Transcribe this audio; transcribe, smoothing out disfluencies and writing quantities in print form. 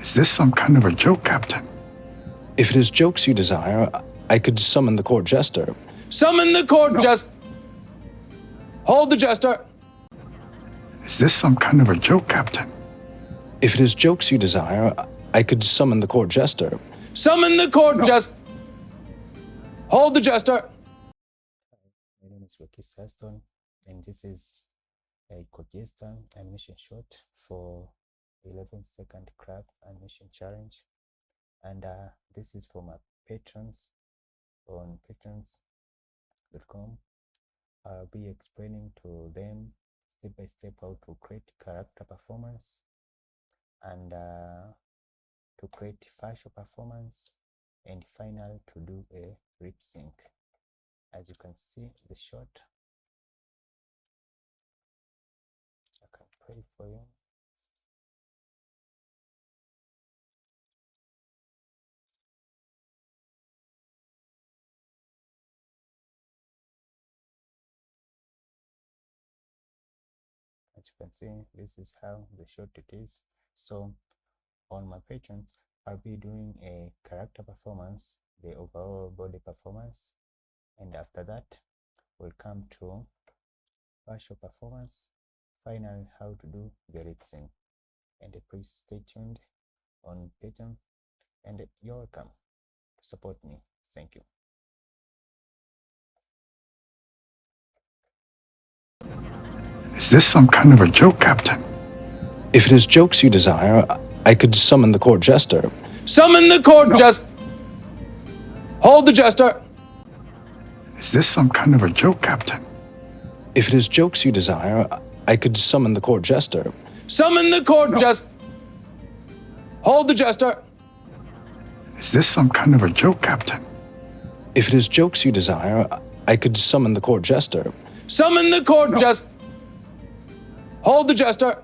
Is this some kind of a joke, Captain? If it is jokes you desire, I could summon the court jester. Summon the court jester! Hold the jester! Is this some kind of a joke, Captain? If it is jokes you desire, I could summon the court jester. Summon the court jester! Hold the jester! My name is Gwakisa Aston, and this is a Jester animation shot for 11-second crab animation challenge. And this is for my patrons on patrons.com. I'll be explaining to them step by step how to create character performance and to create facial performance, and finally to do a lip sync. As you can see the shot, I can play for you. As you can see, this is how the shot it is. So on my Patreon, I'll be doing a character performance, the overall body performance, and after that we'll come to facial performance, finally how to do the lip sync. And please stay tuned on Patreon, and you're welcome to support me. Thank you. Is this some kind of a joke, Captain? If it is jokes you desire, I could summon the court jester. Summon the court jester! Hold the jester! Is this some kind of a joke, Captain? If it is jokes you desire, I could summon the court jester. Summon the court jester! Hold the jester! Is this some kind of a joke, Captain? If it is jokes you desire, I could summon the court jester. Summon the court jester! Hold the jester!